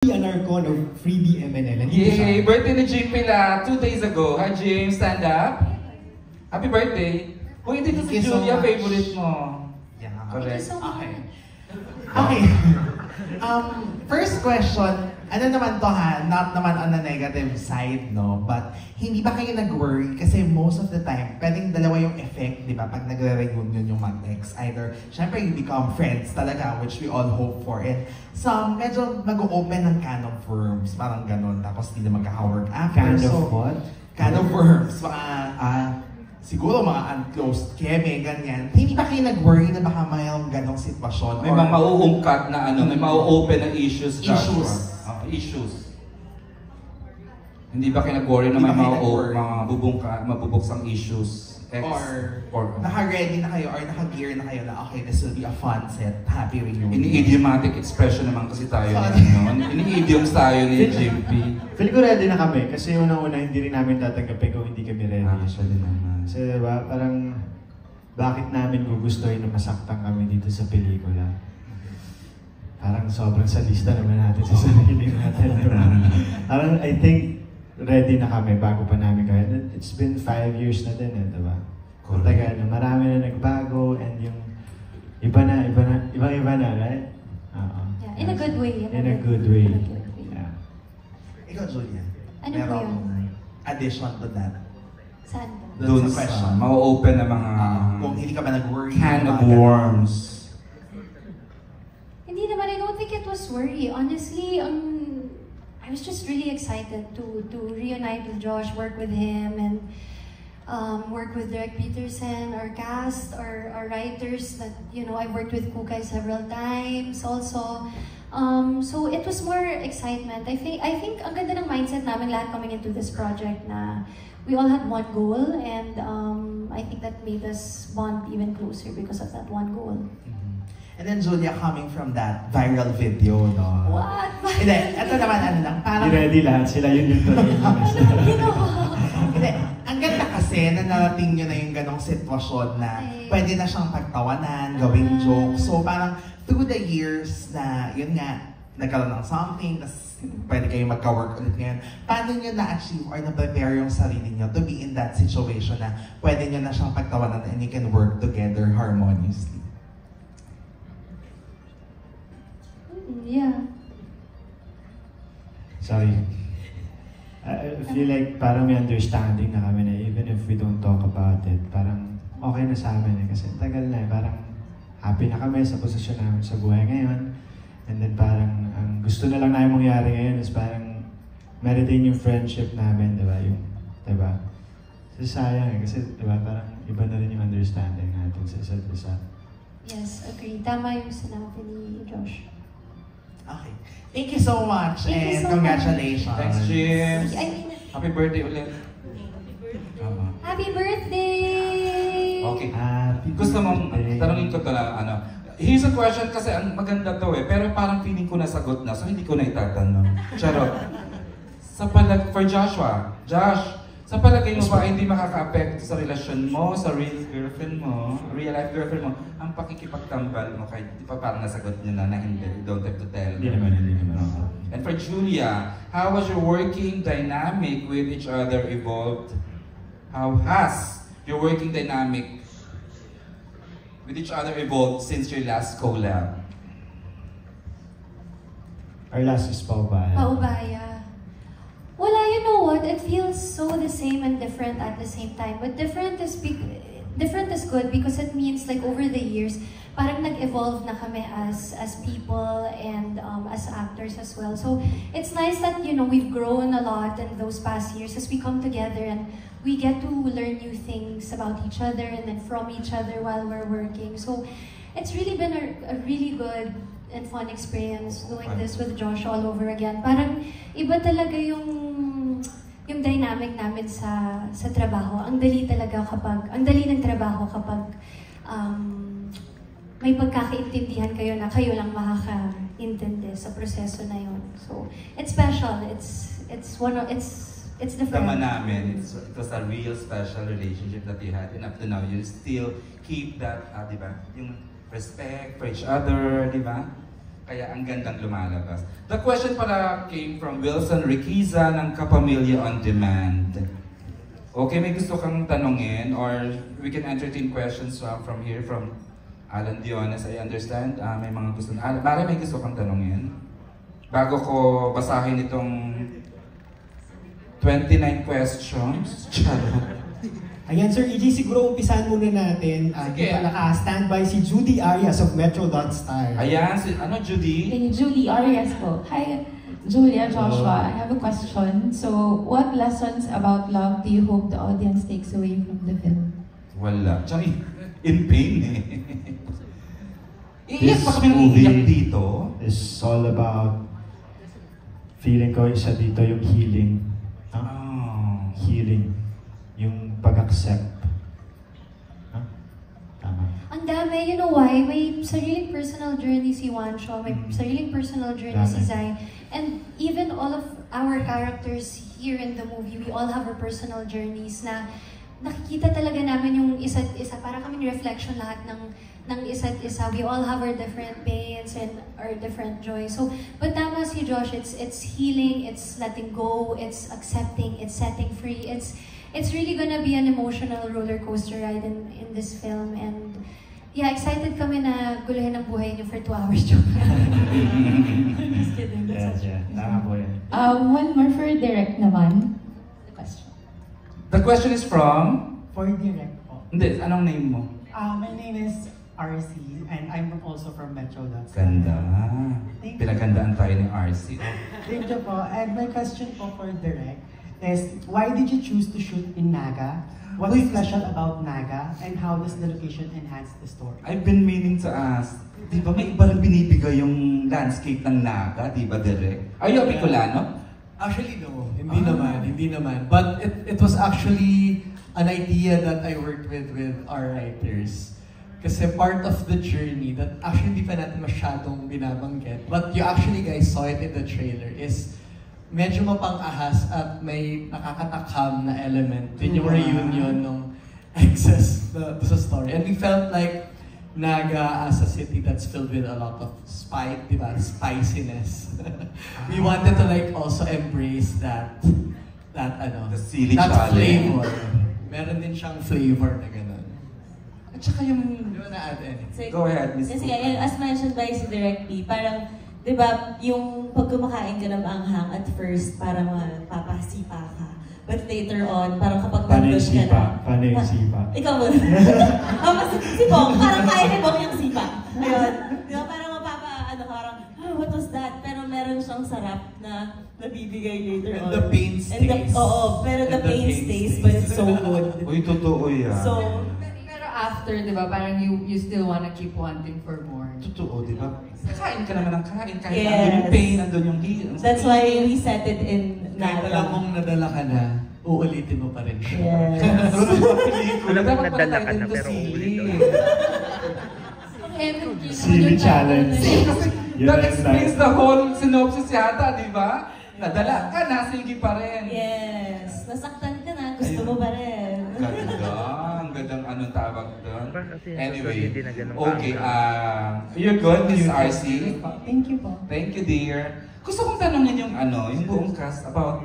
Anarcon of Freebie MNL. Yay! Birthday ni Jim Pila 2 days ago. Hi James, stand up. Happy birthday. Kung hindi to si Julia, favorite mo. Yeah. Correct. Okay. Okay. First question, ano naman to ha, not naman on the negative side, no? But hindi ba kayo nag-worry? Kasi most of the time, pwedeng dalawa yung effect, di ba? Pag nagre-reunion yung mag-ex. Either, syempre you become friends talaga, which we all hope for. And some, medyo mag-open ng can of worms, parang ganun. Tapos hindi na magkaka-work after. Kind of what? Can of worms. Mga, siguro mga unclosed keme, ganyan. Hindi ba kayo nag-worry na baka mayroong ganong sitwasyon? May mga mauungkat na ano, may mau-open na issues, Joshua. Issues. Issues. Hindi ba kayo nag-worry na may mabubuksang issues? Or naka-ready na kayo or naka-gear na kayo na okay, this will be a fun set, happy reunion. Ini-idiomatic expression naman kasi tayo. Ini-idioms tayo ni JP. Feel ko ready na kami kasi unang-una hindi rin namin tatanggapin kung hindi kami ready. Actually naman. Kasi diba, parang bakit namin gugustuhin na masaktan kami dito sa pelikula? Parang sobrang sadista naman natin sa sarili natin. Diba? Parang I think ready na kami bago pa namin kaya. It's been 5 years na din diba? Tagal na, marami na nagbago and yung ibang-iba na, right? Yeah, in a good way. In a good way. Yeah. Ikaw, Julia, Ano po yun? addition to that? Saan ba? Doon sa question. sa mau-open na mga kung hindi ka ba nag-worry? can of worms. Hindi naman, I don't think it was worry. Honestly, I was just really excited to reunite with Josh, work with him, and work with Derek Peterson, our cast, our writers that, you know, I've worked with Kukay several times also. So it was more excitement. I think ang ganda ng mindset namin lahat coming into this project na we all had one goal, and I think that made us bond even closer because of that one goal. And then Julia, coming from that viral video, no? What? Hindi, ito naman ano lang, parang... Ready lahat sila, yun yung tuloy. Hindi, ang ganda kasi na narating nyo na yung ganong sitwasyon na pwede na siyang pagtawanan, gawing joke. So parang through the years na, yun nga, nagkaroon ng something, tas pwede kayong magka-work ulit ngayon. Paano nyo na-achieve or na-prepare yung sarili nyo to be in that situation na pwede nyo na siyang pagtawanan and you can work together harmoniously? Yeah. Sorry. I feel like parang may understanding na kami na even if we don't talk about it, parang okay na sa amin kasi tagal na parang happy na kami sa posisyon namin sa buhay ngayon. And then parang ang gusto na lang namin mangyari ngayon is parang ma-retain yung friendship namin, di ba? Diba? So sayang kasi diba parang iba na rin yung understanding natin sa isa't isa. Yes, agree. Tama yung sinabi ni Josh. Okay. Thank you so much and so congratulations. Thanks, James. I mean, Happy birthday ulit. happy birthday! Okay. Happy Gusto mong birthday. tanungin ko to na ano. Here's a question kasi ang maganda to pero parang feeling ko nasagot na so hindi ko na itatanong. Charot. For Joshua, Josh, sa palagay mo ba hindi makaka-apekto sa relasyon mo, sa real girlfriend mo, real life girlfriend mo, ang pakikipagtambal mo kahit di pa parang nasagot niyo na hindi, you don't have to tell. Hindi naman. And for Julia, how was your working dynamic with each other evolved? How has your working dynamic with each other evolved since your last collab? Our last is Paubaya. Paubaya. Wala, you know what? It feels so the same and different at the same time. But different is good because it means like over the years, parang nag-evolve na kami as people and as actors as well. So it's nice that, you know, we've grown a lot in those past years as we come together and we get to learn new things about each other and then from each other while we're working. So it's really been a really good and fun experience doing this with Josh all over again. Parang iba talaga yung dynamic namin sa trabaho. Ang dali ng trabaho kapag may pagkakaintindihan kayo na kayo lang makakaintindi sa proseso na yun. So it's special. It's different. Tama namin, it was a real special relationship that you had and up to now you still keep that, di ba? Yung respect for each other, di ba? Kaya ang gandang lumalabas. The question pala came from Wilson Riquiza ng Kapamilya On Demand. Okay, may gusto kang tanongin or we can entertain questions from here, from Alan Diones, I understand. May mga gusto na. Mari, may gusto kang tanongin? Bago ko basahin itong 29 questions. Charot. Ayan, Sir EJ, siguro umpisahan muna natin. Sige. Naka-standby si Judy Arias of Metro.star. Ayan, Judy? Julie Arias po. Hi, Julia, Joshua. I have a question. So, what lessons about love do you hope the audience takes away from the film? Wala. Tsaka in pain eh. Iiyak This pa kami ng iiyak movie dito. is all about, feeling ko isa dito yung healing. Healing. Yung pag-accept. Tama. Ang dami, you know why? May sariling personal journey si Juancho, may sariling personal journey si Dami. Zai. And even all of our characters here in the movie, we all have our personal journeys na nakikita talaga namin yung isa't isa. Para kaming reflection lahat ng isa't isa. We all have our different pains and our different joys. So, but tama si Josh, it's healing, it's letting go, it's accepting, it's setting free, it's really gonna be an emotional roller coaster ride in this film. And yeah, excited kami na guluhin ang buhay niyo for 2 hours. Just kidding. Yeah. Tama po yan. One more for Direct naman. The question. The question is from? For direct po. Hindi, anong name mo? My name is RC and I'm also from Metro. Ganda. Thank you. Pinagandaan tayo ni RC. Thank you po. And my question po for direct is, why did you choose to shoot in Naga? What is special about Naga and how does the location enhance the story? I've been meaning to ask, di ba may iba rin binibigay yung landscape ng Naga, di ba, Direk? Are you a Bicolano? Actually, no. Hindi naman. But it was actually an idea that I worked with our writers. Kasi part of the journey that actually hindi pa natin masyadong binabanggit, but you actually guys saw it in the trailer, is medyo mapang-ahas at may nakakatakam na element din yung reunion ng exes sa story. And we felt like Naga as a city that's filled with a lot of spice, diba? Spiciness. We wanted to like also embrace that The silly that challenge. flavor. Meron din siyang flavor na gano'n. At saka yung... Di ba na-add anything? Go ahead, Miss Kasi Cooper. as mentioned by si Direct P, parang, di ba, yung pag kumakain ka ng maanghang at first, parang mapapasipa ka. But later on, parang kapag Paano yung nandun ka sipa? na. Paano yung sipa? Ikaw mo. Si Bong, parang kaya ni Bong yung sipa. Ayun. Di ba, parang parang, what was that? Pero meron siyang sarap na nabibigay later And on. the pain stays. Oo, pero the And the pain pain stays, stays. but it's so good. Uy, totoo yan. So, Pero after, di ba, parang you still wanna keep wanting for more. Totoo, di ba? Kain ka naman ng kain. Kahit Yes. nandun yung pain, nandun yung heal. that's why we set it in Kahit alam mong nadala ka na, uulitin mo pa rin siya. Yes. Alam mo, nadala ka na, pero Silly challenge. Yun That ang explains style. the whole synopsis yata, di ba? Nadala ka na, sige pa rin. Yes. Nasaktan ka na, gusto mo pa rin. Ganda. Ang gandang anong tawag doon. Kasi Anyway, hindi na ganun okay. ka. You're good, Miss RC. Thank you po. Thank you, dear. Gusto kong tanongin yung yung buong cast about